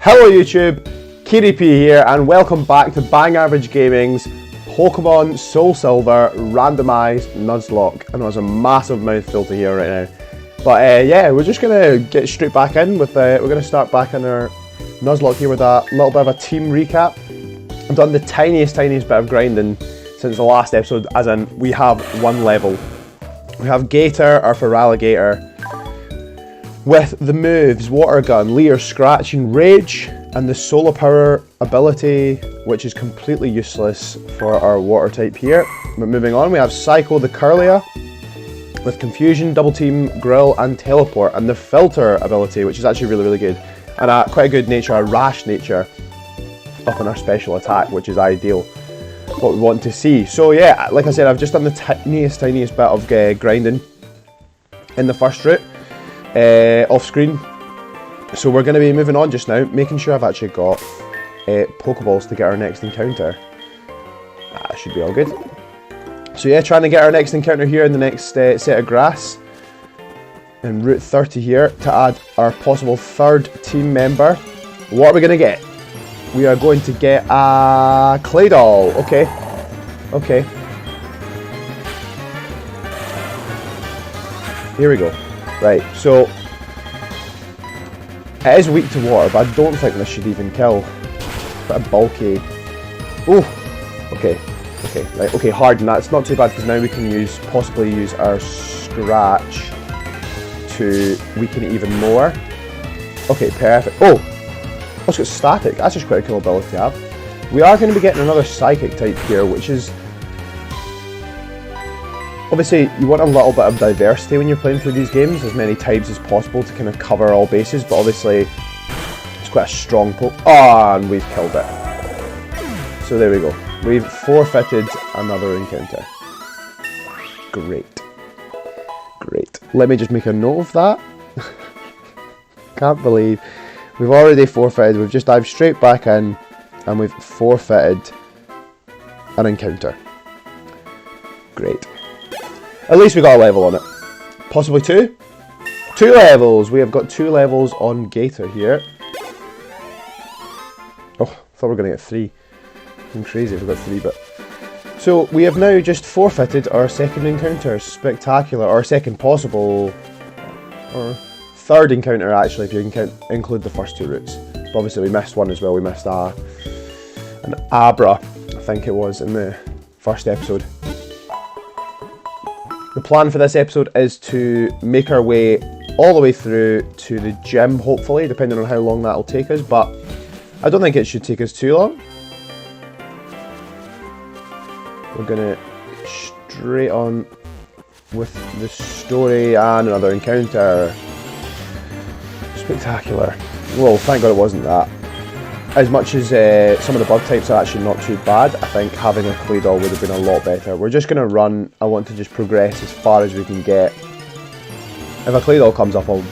Hello YouTube, KDP here and welcome back to Bang Average Gaming's Pokemon Soulsilver randomised Nuzlocke. I know it's a massive mouthful to hear right now. But yeah, we're just going to get straight back in with, we're going to start back in our Nuzlocke here with a little bit of a team recap. I've done the tiniest bit of grinding since the last episode, as in we have one level. We have Gator, our Feraligatr, with the moves Water Gun, Leer, Scratch and Rage, and the Solar Power ability, which is completely useless for our water type here. But moving on, we have Psycho the Curlia with Confusion, Double Team, Grill and Teleport, and the Filter ability, which is actually really good, and quite a good nature, a rash nature up in our special attack, which is ideal, what we want to see. So yeah, like I said, I've just done the tiniest bit of grinding in the first route off screen. So we're going to be moving on just now, making sure I've actually got Pokeballs to get our next encounter. That should be all good. So yeah, trying to get our next encounter here in the next set of grass. In Route 30 here, to add our possible third team member. What are we going to get? We are going to get a Claydol. Okay. Here we go. Right, so it is weak to water, but I don't think this should even kill. Bit of bulky. Oh, okay, right, okay, harden. That's not too bad because now we can possibly use our Scratch to weaken it even more. Okay, perfect. Oh, it's got Static. That's just quite a cool ability to have. We are going to be getting another Psychic type here, which is obviously, you want a little bit of diversity when you're playing through these games, as many types as possible to kind of cover all bases, but obviously it's quite a strong poke. Oh, and we've killed it. So there we go. We've forfeited another encounter. Great. Let me just make a note of that. Can't believe we've already forfeited. We've just dived straight back in and we've forfeited an encounter. Great. At least we got a level on it. Possibly two? 2 levels! We have got 2 levels on Gator here. Oh, I thought we were going to get 3. I'm crazy if we got 3, but... So, we have now just forfeited our second encounter. Spectacular. Or second possible... Or third encounter, actually, if you can include the first 2 routes. But obviously we missed one as well. We missed an Abra, I think it was, in the first episode. The plan for this episode is to make our way all the way through to the gym, hopefully, depending on how long that'll take us, but I don't think it should take us too long. We're going to straight on with the story and another encounter. Spectacular. Well, thank God it wasn't that. As much as some of the bug types are actually not too bad, I think having a Claydol would have been a lot better. We're just going to run. I want to just progress as far as we can get. If a Claydol comes up, I'll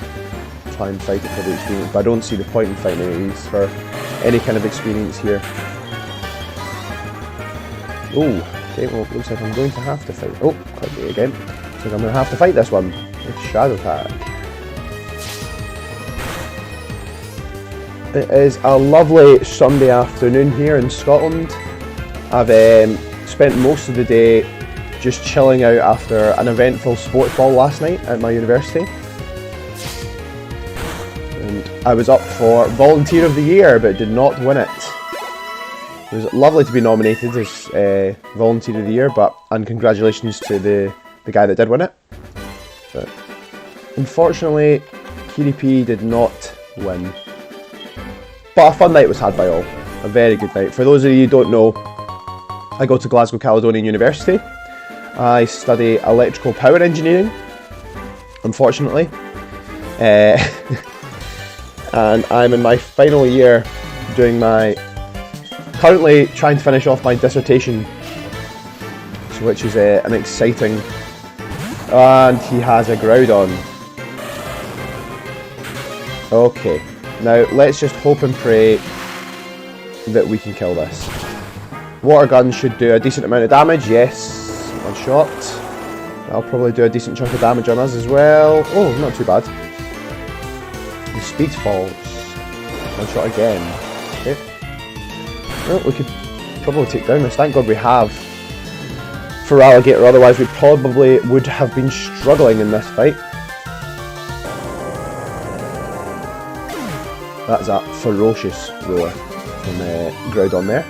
try and fight it for the experience, but I don't see the point in fighting any of these for any kind of experience here. Oh, okay, well, it looks like I'm going to have to fight. Oh, click it again. Looks like I'm going to have to fight this one with Shadow Tag. It is a lovely Sunday afternoon here in Scotland. I've spent most of the day just chilling out after an eventful sports ball last night at my university. And I was up for Volunteer of the Year, but did not win it. It was lovely to be nominated as Volunteer of the Year, and congratulations to the guy that did win it. But unfortunately, KDP did not win. But a fun night was had by all. A very good night. For those of you who don't know, I go to Glasgow Caledonian University. I study electrical power engineering, unfortunately. And I'm in my final year doing currently trying to finish off my dissertation, which is an exciting... And he has a Groudon. Okay. Now, let's just hope and pray that we can kill this. Water Gun should do a decent amount of damage, yes. One shot. That'll probably do a decent chunk of damage on us as well. Oh, not too bad. The speed falls. One shot again. Okay. Well, we could probably take down this. Thank God we have for Alligator, otherwise we probably would have been struggling in this fight. That's a ferocious roar from Groudon there.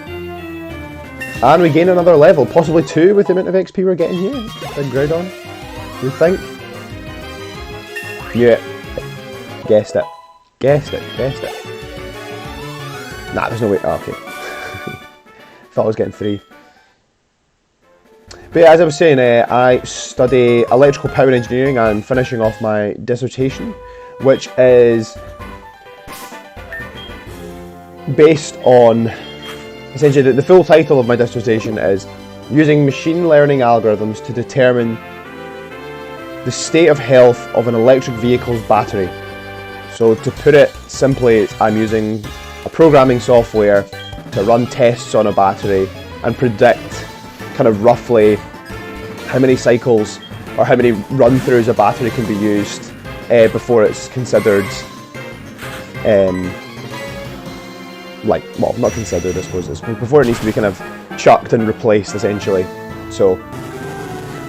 And we gain another level, possibly 2 with the amount of XP we're getting here. Big Groudon, you think? Knew it. Guessed it. Guessed it. Guessed it. Nah, there's no way. Oh, okay. Thought I was getting 3. But yeah, as I was saying, I study electrical power engineering and finishing off my dissertation, which is based on, essentially, the full title of my dissertation is using machine learning algorithms to determine the state of health of an electric vehicle's battery. So to put it simply, I'm using a programming software to run tests on a battery and predict kind of roughly how many cycles or how many run-throughs a battery can be used before it's considered well, not considered, I suppose, it's before it needs to be kind of chucked and replaced, essentially. So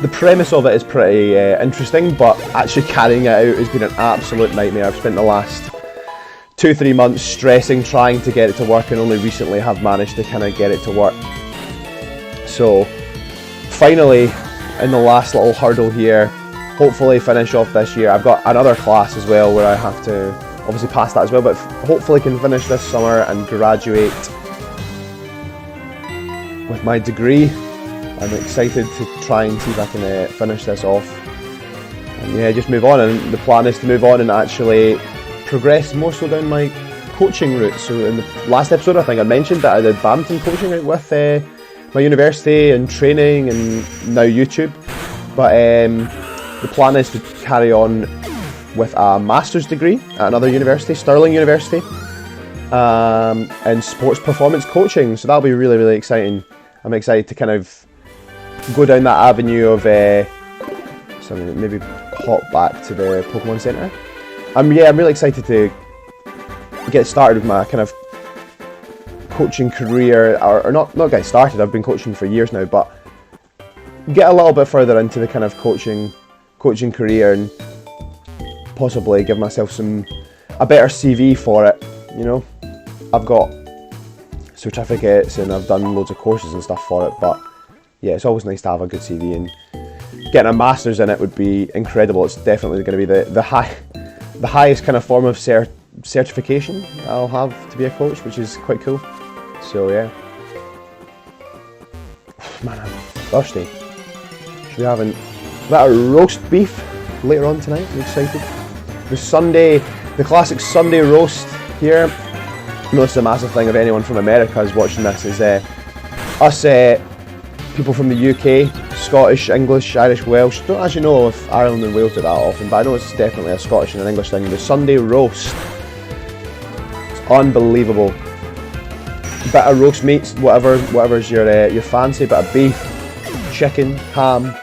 the premise of it is pretty interesting, but actually carrying it out has been an absolute nightmare. I've spent the last 2-3 months stressing, trying to get it to work, and only recently have managed to kind of get it to work. So finally, in the last little hurdle here, hopefully finish off this year. I've got another class as well where I have to obviously pass that as well, but hopefully can finish this summer and graduate with my degree. I'm excited to try and see if I can finish this off and yeah, just move on. And the plan is to move on and actually progress more so down my coaching route. So in the last episode I think I mentioned that I did badminton coaching out with my university and training and now YouTube, but the plan is to carry on with a master's degree at another university, Stirling University, in sports performance coaching. So that'll be really, really exciting. I'm excited to kind of go down that avenue of maybe hop back to the Pokemon Centre. I'm really excited to get started with my kind of coaching career, or not get started. I've been coaching for years now, but get a little bit further into the kind of coaching career and possibly give myself a better CV for it. You know, I've got certificates and I've done loads of courses and stuff for it, but yeah, it's always nice to have a good CV, and getting a master's in it would be incredible. It's definitely going to be the highest kind of form of certification I'll have to be a coach, which is quite cool. So yeah, man, I'm thirsty. Should be having that roast beef later on tonight. I'm excited. The classic Sunday roast here. I know it's a massive thing if anyone from America is watching this, is us people from the UK, Scottish, English, Irish, Welsh. Don't actually know if Ireland and Wales do that often, but I know it's definitely a Scottish and an English thing. The Sunday roast. It's unbelievable. Bit of roast meats, whatever's your fancy, bit of beef, chicken, ham,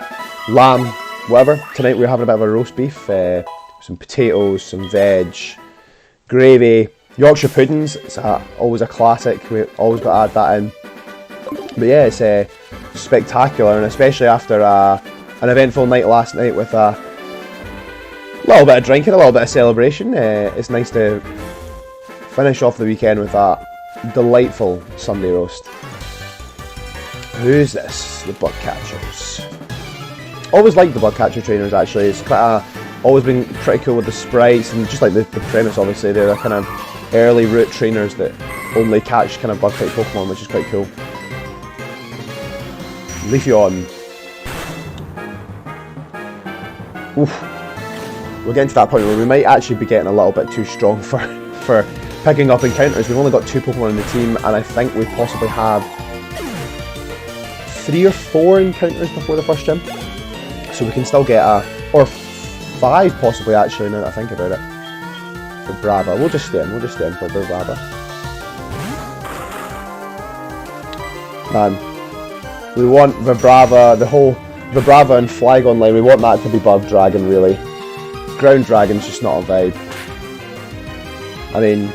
lamb, whatever. Tonight we're having a bit of a roast beef. Some potatoes, some veg, gravy, Yorkshire puddings. It's always a classic. We always got to add that in. But yeah, it's spectacular, and especially after an eventful night last night with a little bit of drinking, a little bit of celebration. It's nice to finish off the weekend with a delightful Sunday roast. Who's this? The Bugcatchers. Always liked the Bugcatcher trainers actually. It's always been pretty cool with the sprites, and just like the premise, obviously they're kind of early route trainers that only catch kind of bug type Pokemon, which is quite cool. Leafeon. Oof. We're getting to that point where we might actually be getting a little bit too strong for picking up encounters. We've only got 2 Pokemon in the team, and I think we possibly have 3 or 4 encounters before the first gym. So we can still get or 5 possibly actually, now that I think about it. For Brava. We'll just stay in for Brava. Man, we want Vibrava, the whole Vibrava and Flygon line, we want that to be Bug Dragon really. Ground Dragon's just not a vibe. I mean,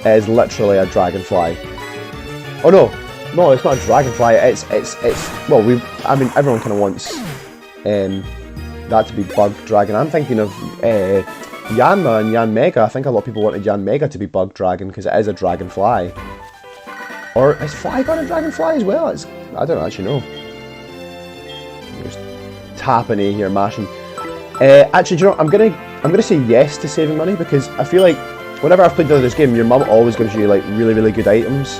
It is literally a dragonfly. Oh no, it's not a dragonfly. It's well, I mean, everyone kind of wants that to be Bug Dragon. I'm thinking of Yanma and Yanmega. I think a lot of people wanted Yanmega to be Bug Dragon because it is a dragonfly. Or is Flygon a dragonfly as well? I don't actually know. Just tapping A here, mashing. Actually, do you know what? I'm gonna say yes to saving money because I feel like whenever I've played this game, your mum always gives you like really good items.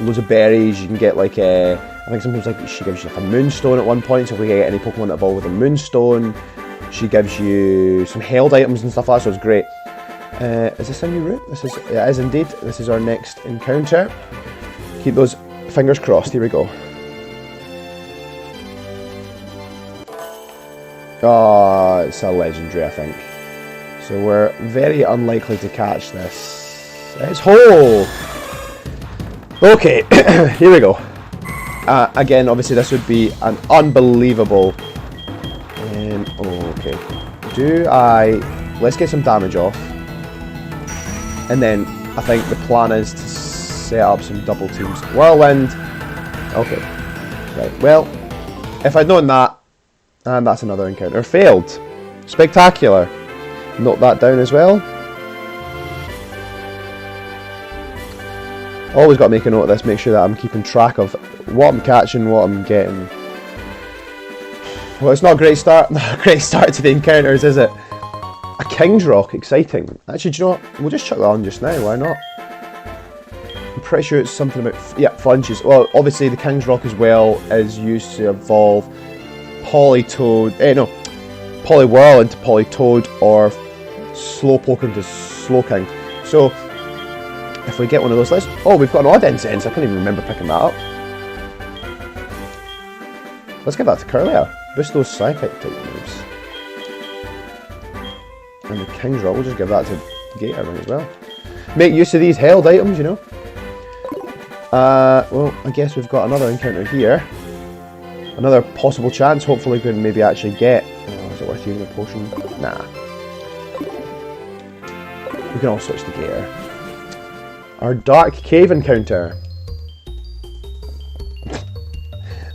Loads of berries. You can get like I think sometimes like she gives you like a moonstone at one point. So if we get any Pokemon that evolve with a moonstone, she gives you some held items and stuff like that. So it's great. Is this a new route? It is indeed. This is our next encounter. Keep those fingers crossed. Here we go. Oh, it's a legendary, I think. So we're very unlikely to catch this. It's Hole! Okay, here we go. Again, obviously this would be an unbelievable... okay. Let's get some damage off. And then I think the plan is to set up some double teams. Whirlwind. Okay. Right, well, if I'd known that, and that's another encounter. Failed. Spectacular. Note that down as well. Always got to make a note of this, make sure that I'm keeping track of what I'm catching, what I'm getting. Well, it's not a great start. Not a great start to the encounters, is it? A King's Rock, exciting. Actually, do you know what? We'll just chuck that on just now, why not? I'm pretty sure it's something about, flinches. Well, obviously the King's Rock as well is used to evolve Poliwhirl into Politoed or Slowpoke into Slowking. So, if we get one of those, we've got an Odd Incense. I can't even remember picking that up. Let's give that to Kirlia. Boost those Psychic type moves. And the King's Rock, we'll just give that to Gatorman as well. Make use of these held items, you know. Well, I guess we've got another encounter here. Another possible chance. Hopefully we can maybe actually get... is it worth using a potion? Nah. We can all switch to Gator. Our Dark Cave encounter.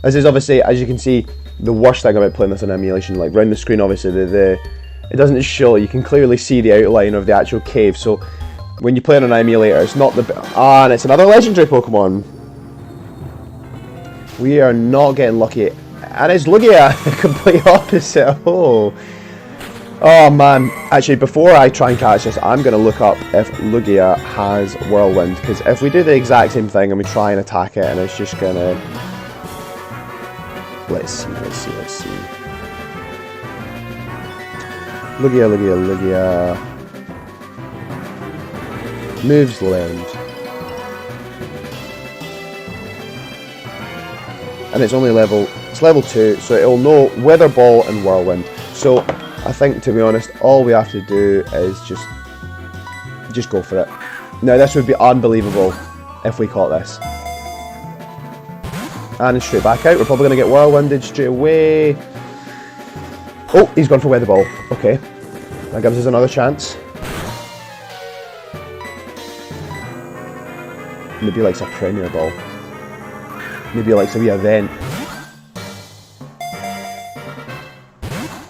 This is obviously, as you can see, the worst thing about playing this on emulation. Like, round the screen, obviously, it doesn't show. You can clearly see the outline of the actual cave. So, when you play on an emulator, it's not the... and it's another legendary Pokemon. We are not getting lucky. And it's Lugia, the complete opposite. Oh man. Actually, before I try and catch this, I'm going to look up if Lugia has Whirlwind. Because if we do the exact same thing and we try and attack it, and it's just going to... Let's see. Lugia. Moves learned. And it's only level 2, so it'll know Weather Ball and Whirlwind. So I think, to be honest, all we have to do is just go for it. Now this would be unbelievable if we caught this. And straight back out. We're probably going to get Whirlwinded straight away. Oh, he's gone for Weather Ball. Okay, that gives us another chance. Maybe likes a Premier Ball. Maybe likes a wee event.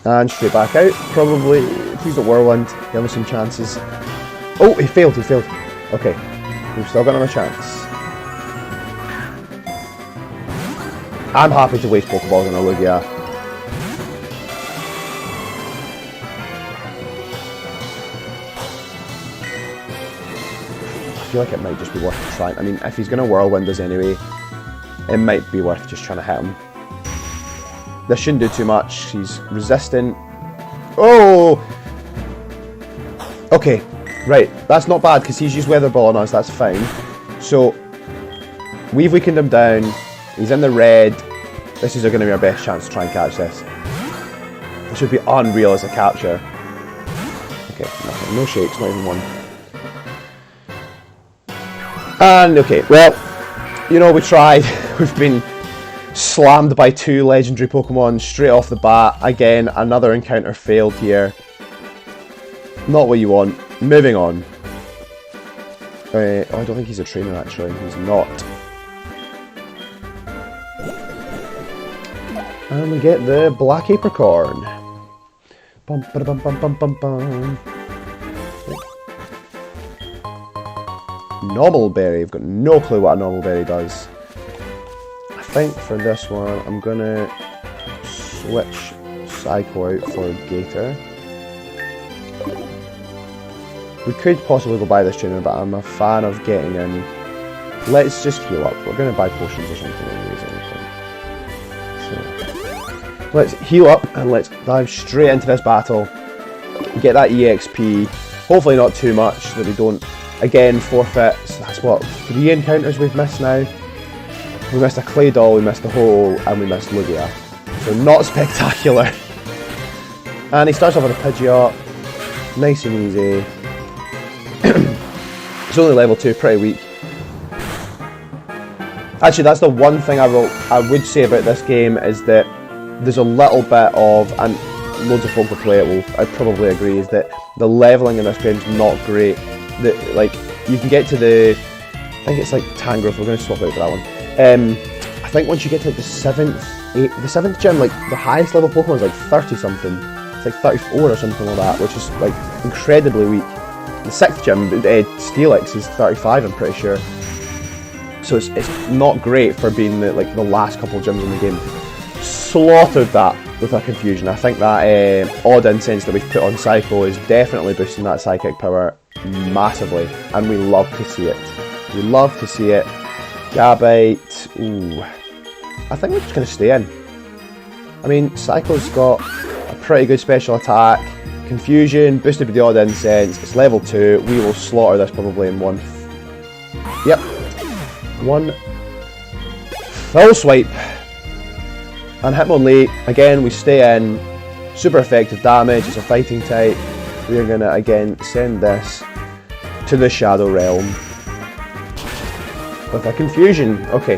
And straight back out. Probably, if he's a Whirlwind, give us some chances. Oh, he failed. Okay, we've still got another chance. I'm happy to waste Pokeballs on a Lugia. I feel like it might just be worth trying. I mean, if he's going to Whirlwind us anyway, it might be worth just trying to hit him. This shouldn't do too much. He's resistant. Oh! Okay, right. That's not bad because he's used Weather Ball on us. That's fine. So, we've weakened him down. He's in the red. This is going to be our best chance to try and catch this. This would be unreal as a capture. Okay, nothing. No shakes, not even one. And, okay, well, you know, we tried. We've been slammed by 2 legendary Pokemon straight off the bat. Again, another encounter failed here. Not what you want. Moving on. Oh, I don't think he's a trainer actually. He's not. And we get the black apricorn. Bum ba bum bum bum bum bum. Normal berry. I've got no clue what a normal berry does. I think for this one I'm gonna switch Psycho out for Gator. We could possibly go buy this trainer, but I'm a fan of getting in. Let's just heal up. We're gonna buy potions or something anyways. So let's heal up and let's dive straight into this battle. Get that EXP. Hopefully not too much so that we don't again forfeit. So that's what, 3 encounters we've missed now. We missed a clay doll, we missed a hole, and we missed Lugia. So not spectacular. And he starts off with a Pidgeot. Nice and easy. It's only level 2, pretty weak. Actually, that's the one thing I would say about this game is that there's a little bit of, and loads of folk that play it will I'd probably agree, is that the leveling in this game is not great. That like you can get to the, I think it's like Tangrowth. We're going to swap out for that one. I think once you get to like the 7th gym, like the highest level Pokemon is like 30 something. It's like 34 or something like that, which is like incredibly weak. The 6th gym, Steelix, is 35, I'm pretty sure. So it's not great for being the last couple of gyms in the game. Slaughtered that with a confusion. I think that odd incense that we've put on Psycho is definitely boosting that psychic power massively, and we love to see it. We love to see it. Gabite, ooh. I think we're just going to stay in. I mean, Psycho's got a pretty good special attack. Confusion, boosted with the odd incense. It's level 2. We will slaughter this probably in one. Yep. One full swipe. And Hitmonlee, again, we stay in. Super effective damage. It's a fighting type. We are going to, again, send this to the Shadow Realm. With a confusion. Okay.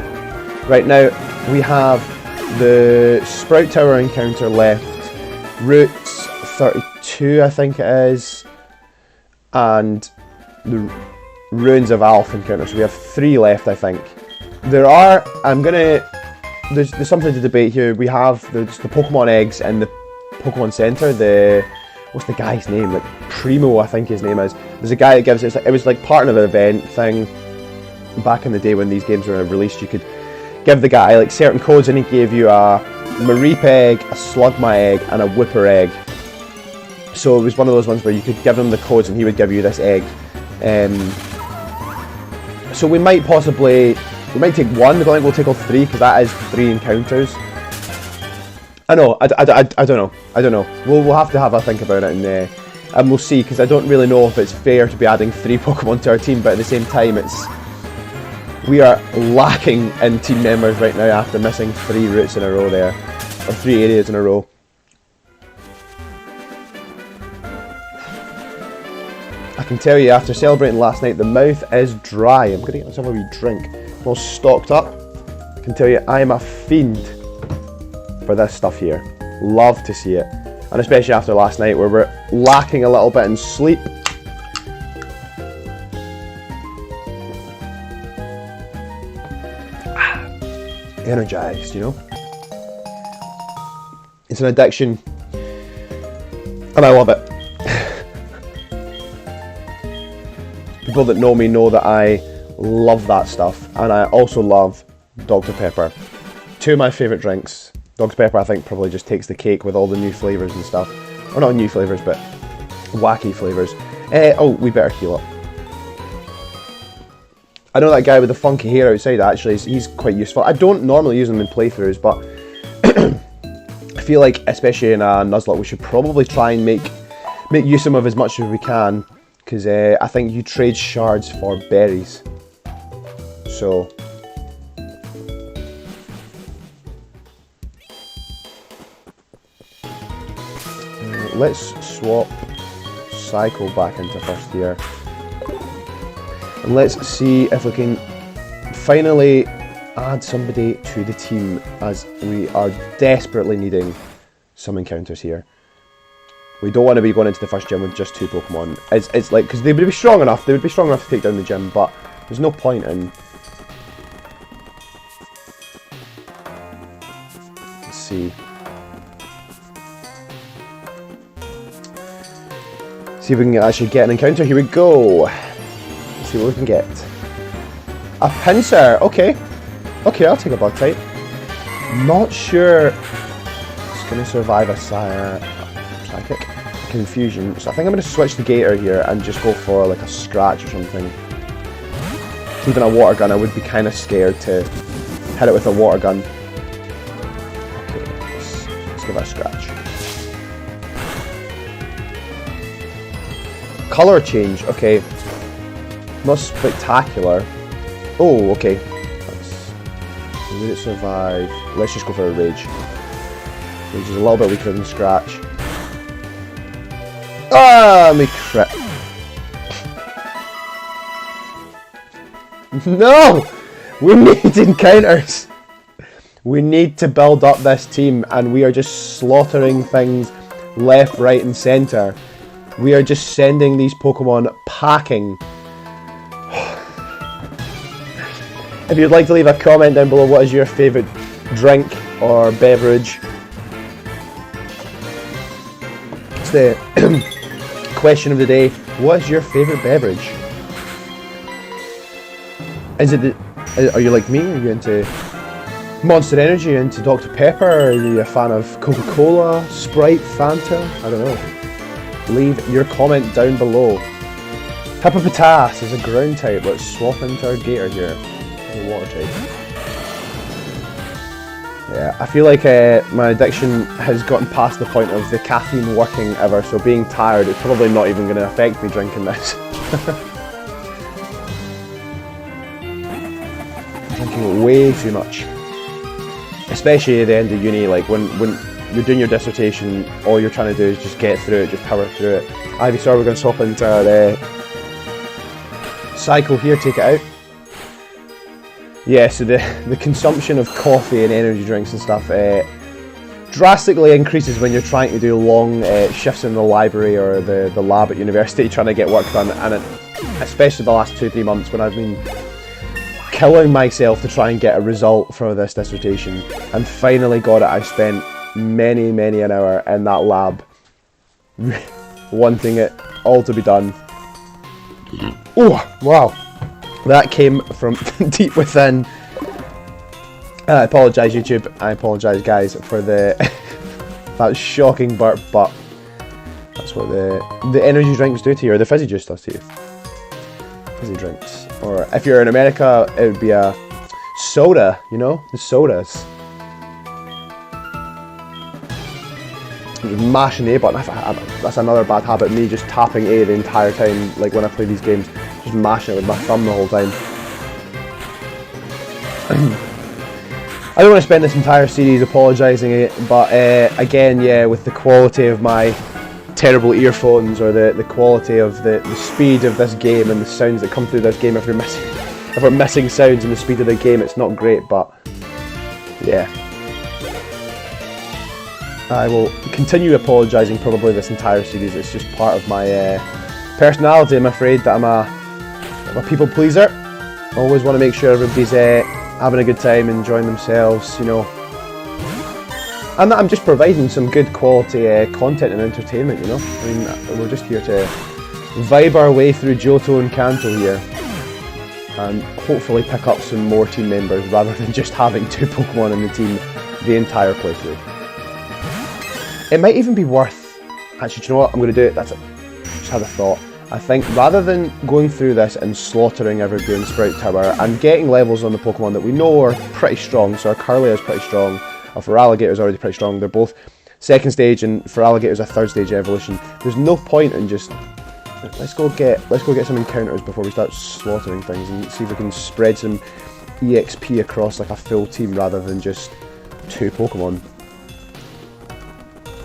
Right now, we have the Sprout Tower encounter left. Roots 32, I think it is. And the Ruins of Alph encounter. So we have 3 left, I think. There are, there's something to debate here. We have the Pokemon eggs in the Pokemon Center. What's the guy's name? Like Primo, I think his name is. There's a guy that gives it was like part of an event thing back in the day when these games were released. You could give the guy like certain codes, and he gave you a Mareep egg, a Slugma egg, and a Whipper egg. So it was one of those ones where you could give him the codes and he would give you this egg. So we might take one. I don't think we'll take all 3 because that is 3 encounters. I know. I don't know. We'll have to have a think about it and we'll see, because I don't really know if it's fair to be adding 3 Pokemon to our team, but at the same time we are lacking in team members right now after missing 3 routes in a row there, or 3 areas in a row. I can tell you, after celebrating last night, the mouth is dry. I'm going to get myself a wee drink. I'm all stocked up. I can tell you, I am a fiend for this stuff here. Love to see it. And especially after last night where we're lacking a little bit in sleep. Energized, you know? It's an addiction. And I love it. People that know me know that I love that stuff, and I also love Dr. Pepper. 2 of my favourite drinks. Dr. Pepper, I think, probably just takes the cake with all the new flavours and stuff. Or not new flavours, but wacky flavours. Oh, we better heal up. I know that guy with the funky hair outside, actually, he's quite useful. I don't normally use him in playthroughs, but I feel like, especially in a Nuzlocke, we should probably try and make use of him as much as we can. Because I think you trade shards for berries. So let's swap Psycho back into first gear. And let's see if we can finally add somebody to the team, as we are desperately needing some encounters here. We don't want to be going into the first gym with just 2 Pokemon. It's like, because they would be strong enough. They would be strong enough to take down the gym, but there's no point in. Let's see. See if we can actually get an encounter. Here we go. Let's see what we can get. A Pinsir. Okay. Okay, I'll take a Bug type. Not sure it's going to survive a Psychic Confusion. So I think I'm going to switch the Gator here and just go for like a Scratch or something. Even a Water Gun, I would be kind of scared to hit it with a Water Gun. Okay, let's give it a Scratch. Colour change, okay. Not spectacular. Oh, okay. Would it survive? Let's just go for a Rage. Rage is a little bit weaker than Scratch. Ah, me crit. No! We need encounters. We need to build up this team, and we are just slaughtering things left, right, and centre. We are just sending these Pokemon packing. If you'd like to leave a comment down below, what is your favourite drink or beverage? It's the question of the day. What is your favourite beverage? Is it? Are you like me? Are you into Monster Energy? Are you into Dr Pepper? Are you a fan of Coca-Cola, Sprite, Fanta? I don't know. Leave your comment down below. Hippopotas is a ground type. Let's swap into our Gator here. A water type. Yeah, I feel like my addiction has gotten past the point of the caffeine working ever, so being tired is probably not even going to affect me drinking this. Drinking way too much. Especially at the end of uni, like when you're doing your dissertation, all you're trying to do is just get through it, just power through it. Ivysaur, we're going to swap into our cycle here, take it out. Yeah, so the consumption of coffee and energy drinks and stuff drastically increases when you're trying to do long shifts in the library or the lab at university trying to get work done, and especially the last 2-3 months when I've been killing myself to try and get a result for this dissertation, and finally got it. I spent many an hour in that lab wanting it all to be done. Oh, wow. That came from deep within. I apologise, YouTube. I apologise, guys, for that shocking burp, but that's what the energy drinks do to you, or the fizzy juice does to you. Fizzy drinks. Or if you're in America, it would be a soda, you know? The sodas. Just mashing the A button. That's another bad habit, me just tapping A the entire time, like when I play these games. Just mashing it with my thumb the whole time. I don't want to spend this entire series apologising, but again, yeah, with the quality of my terrible earphones, or the quality of the speed of this game and the sounds that come through this game, if we're missing sounds and the speed of the game, it's not great, but yeah. I will continue apologising probably this entire series. It's just part of my personality, I'm afraid, that I'm a people pleaser. I always want to make sure everybody's having a good time, enjoying themselves, you know. And that I'm just providing some good quality content and entertainment, you know. I mean, we're just here to vibe our way through Johto and Kanto here. And hopefully pick up some more team members rather than just having 2 Pokemon in the team the entire playthrough. It might even be worth... Actually, do you know what? I'm going to do it. That's it. Just had a thought. I think rather than going through this and slaughtering everybody in Sprout Tower and getting levels on the Pokemon that we know are pretty strong, so our Kirlia is pretty strong, our Feraligatr is already pretty strong, they're both second stage, and Feraligatr is a third stage evolution. There's no point in just... Let's go get some encounters before we start slaughtering things and see if we can spread some EXP across like a full team rather than just 2 Pokemon.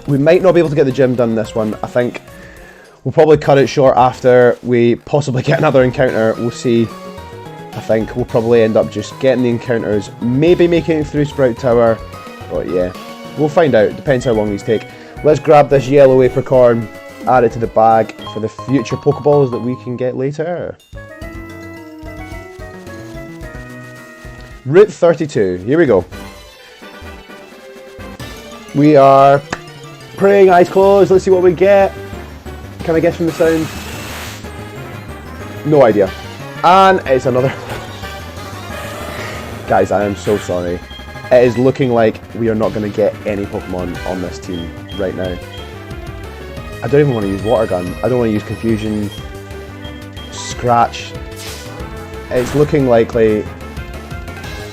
We might not be able to get the gym done this one. I think we'll probably cut it short after we possibly get another encounter. We'll see. I think we'll probably end up just getting the encounters, maybe making it through Sprout Tower, but yeah, we'll find out. Depends how long these take. Let's grab this yellow apricorn, add it to the bag for the future Pokeballs that we can get later. Route 32, here we go. We are praying, eyes closed, let's see what we get. Can I guess from the sound? No idea. And it's another... Guys, I am so sorry. It is looking like we are not going to get any Pokemon on this team right now. I don't even want to use Water Gun. I don't want to use Confusion, Scratch. It's looking likely...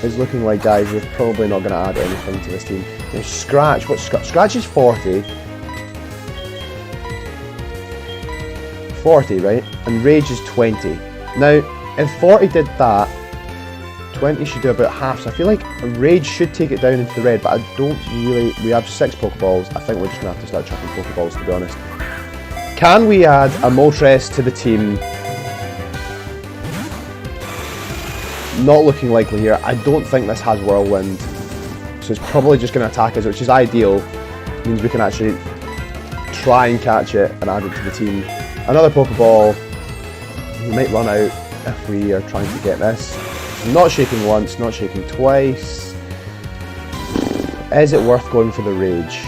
It's looking like, guys, we're probably not going to add anything to this team. Now, Scratch, what's Scratch? Scratch is 40. 40, right? And Rage is 20. Now, if 40 did that, 20 should do about half, so I feel like Rage should take it down into the red, but I don't really... We have 6 Pokeballs. I think we're just going to have to start chucking Pokeballs, to be honest. Can we add a Moltres to the team? Not looking likely here. I don't think this has Whirlwind, so it's probably just going to attack us, which is ideal. It means we can actually try and catch it and add it to the team. Another Pokeball. We might run out if we are trying to get this. Not shaking once, not shaking twice. Is it worth going for the Rage?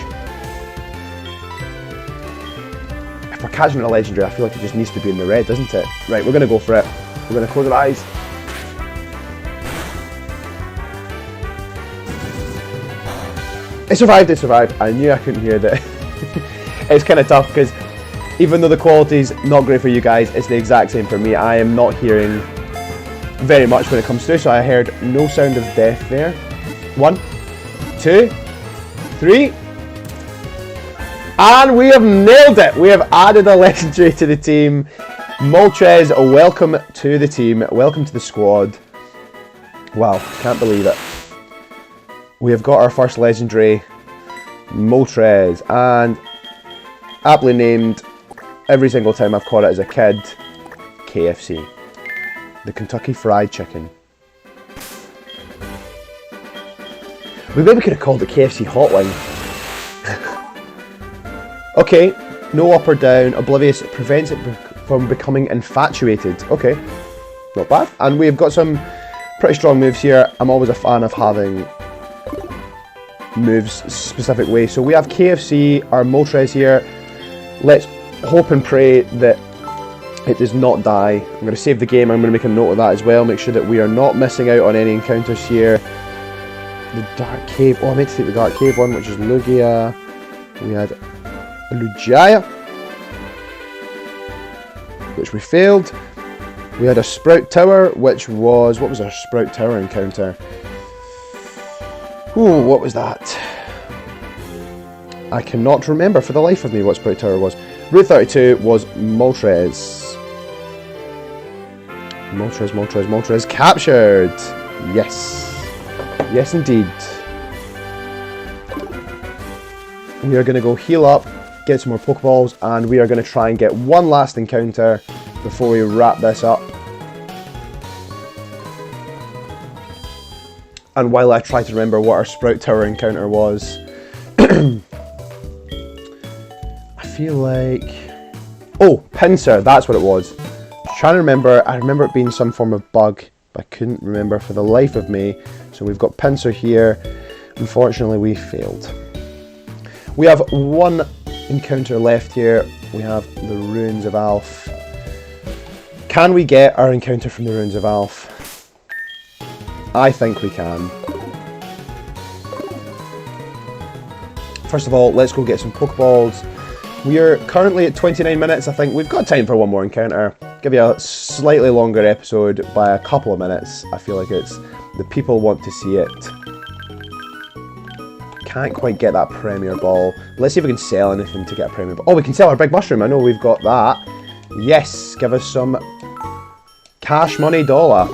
If we're catching a Legendary, I feel like it just needs to be in the red, doesn't it? Right, we're going to go for it. We're going to close our eyes. It survived, it survived. I knew I couldn't hear that. It's kind of tough because even though the quality's not great for you guys, it's the exact same for me. I am not hearing very much when it comes through, so I heard no sound of death there. 1, 2, 3. And we have nailed it! We have added a Legendary to the team. Moltres, welcome to the team. Welcome to the squad. Wow, can't believe it. We have got our first Legendary, Moltres, and aptly named every single time I've caught it as a kid, KFC. The Kentucky Fried Chicken. We maybe could have called it KFC Hotline. Okay, no up or down. Oblivious prevents it from becoming infatuated. Okay, not bad. And we've got some pretty strong moves here. I'm always a fan of having moves specific way. So we have KFC, our Moltres here. Let's hope and pray that it does not die. I'm going to save the game. I'm going to make a note of that as well. Make sure that we are not missing out on any encounters here. The Dark Cave. Oh, I meant to take the Dark Cave one, which is Lugia. We had Lugia, which we failed. We had a Sprout Tower, which was... What was our Sprout Tower encounter? Ooh, what was that? I cannot remember for the life of me what Sprout Tower was. Route 32 was Moltres. Moltres captured! Yes. Yes, indeed. We are going to go heal up, get some more Pokeballs, and we are going to try and get one last encounter before we wrap this up. And while I try to remember what our Sprout Tower encounter was, I feel like... Oh, Pinsir, that's what it was. Trying to remember, I remember it being some form of bug, but I couldn't remember for the life of me. So we've got Pinsir here. Unfortunately, we failed. We have one encounter left here. We have the Ruins of Alph. Can we get our encounter from the Ruins of Alph? I think we can. First of all, let's go get some Pokeballs. We are currently at 29 minutes. I think we've got time for one more encounter. Give you a slightly longer episode by a couple of minutes. I feel like it's... The people want to see it. Can't quite get that Premier Ball. Let's see if we can sell anything to get a Premier Ball. Oh, we can sell our Big Mushroom. I know we've got that. Yes, give us some cash money dollar.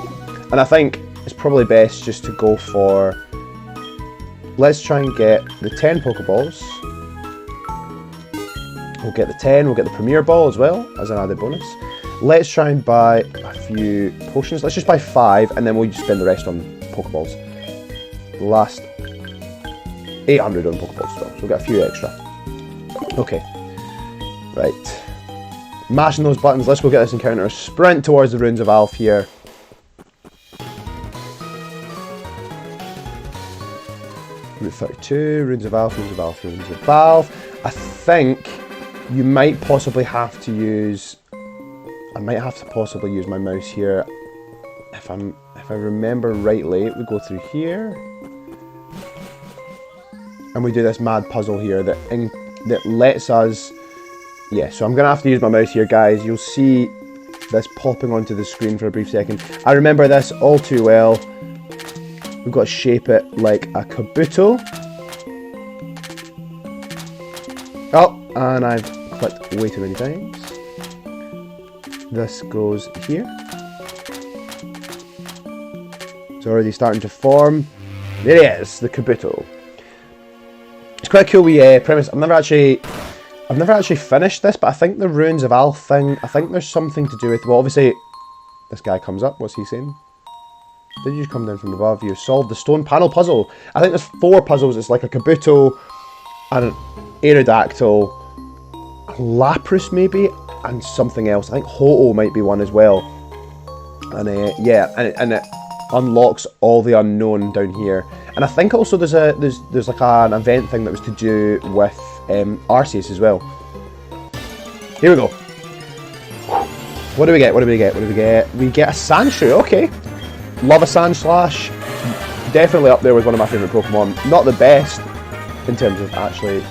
And I think it's probably best just to go for... Let's try and get the 10 Pokeballs. We'll get the 10, we'll get the Premier Ball as well, as an added bonus. Let's try and buy a few potions. Let's just buy 5, and then we'll just spend the rest on Pokeballs. Last 800 on Pokeballs, so we'll get a few extra. Okay. Right. Mashing those buttons. Let's go get this encounter. Sprint towards the Runes of Alf here. Route 32. Runes of Alf, Runes of Alf, Runes of Alf. I think you might possibly have to use... I might have to possibly use my mouse here. If I remember rightly, we go through here. And we do this mad puzzle here that lets us... Yeah, so I'm going to have to use my mouse here, guys. You'll see this popping onto the screen for a brief second. I remember this all too well. We've got to shape it like a kabuto. Oh, and I've clicked way too many times. This goes here. It's already starting to form. There it is, the kabuto. It's quite a cool wee premise. I've never actually finished this, but I think the Runes of Alf thing, I think there's something to do with, well, obviously, this guy comes up. What's he saying? Did you come down from above? You solved the stone panel puzzle. I think there's 4 puzzles. It's like a kabuto, and an Aerodactyl, a Lapras maybe, and something else. I think Ho-Oh might be one as well. And yeah, and it unlocks all the unknown down here. And I think also there's like an event thing that was to do with Arceus as well. Here we go. What do we get? What do we get? What do we get? We get a Sandshrew. Okay. Love a Sandslash. Definitely up there with one of my favourite Pokemon. Not the best in terms of actually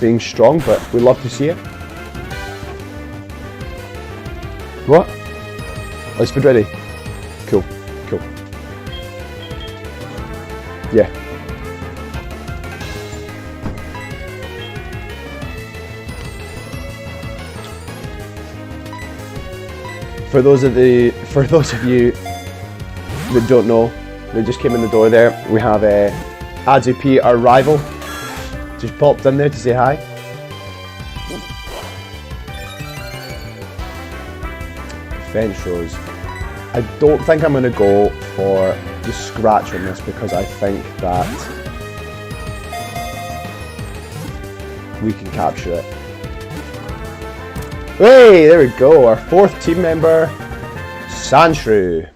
being strong, but we love to see it. What? Let's be ready. Cool. Cool. Yeah. For those of you that don't know, they just came in the door there. We have Azup, our rival, just popped in there to say hi. Defense Rose. I don't think I'm going to go for the scratch on this because I think that we can capture it. Hey, there we go, our 4th team member, Sandshrew.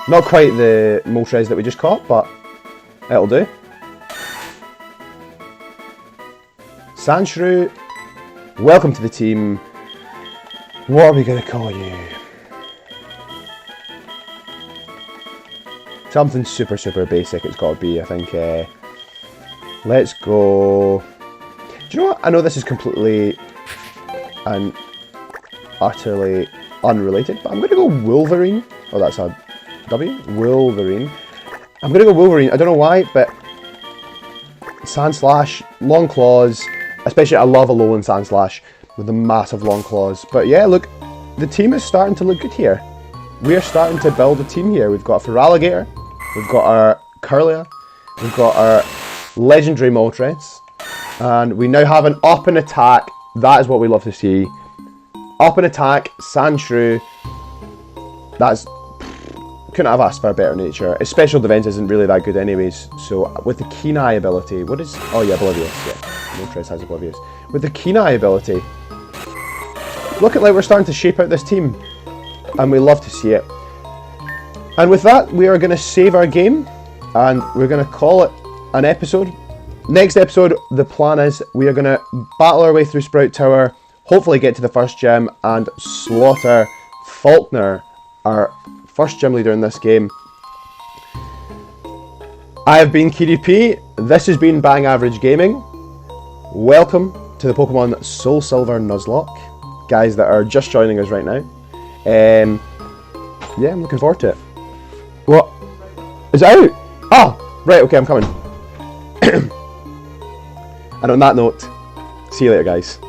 Not quite the Moltres that we just caught, but it'll do. Sandshrew, welcome to the team. What are we going to call you? Something super, super basic it's got to be, I think. Let's go... Do you know what? I know this is completely and utterly unrelated, but I'm going to go Wolverine. Oh, that's a W? Wolverine. I'm going to go Wolverine. I don't know why, but Sandslash, long claws, especially I love a Alolan Sandslash with the massive long claws. But yeah, look, the team is starting to look good here. We're starting to build a team here. We've got a Feraligatr, we've got our Kirlia, we've got our legendary Moltres, and we now have an up and attack. That is what we love to see. Up and attack, Sandshrew. That's... couldn't have asked for a better nature. His special defense isn't really that good anyways. So with the Keen Eye ability, what is... Oh yeah, Oblivious. Yeah, Moltres has Oblivious. With the Keen Eye ability, look at like we're starting to shape out this team. And we love to see it. And with that, we are going to save our game. And we're going to call it an episode. Next episode, the plan is we are going to battle our way through Sprout Tower, hopefully get to the first gym, and slaughter Faulkner, our first gym leader in this game. I have been KDP, this has been Bang Average Gaming. Welcome to the Pokemon Soulsilver Nuzlocke, guys that are just joining us right now. Yeah, I'm looking forward to it. What? Is it out? Oh, right, okay, I'm coming. And on that note, see you later, guys.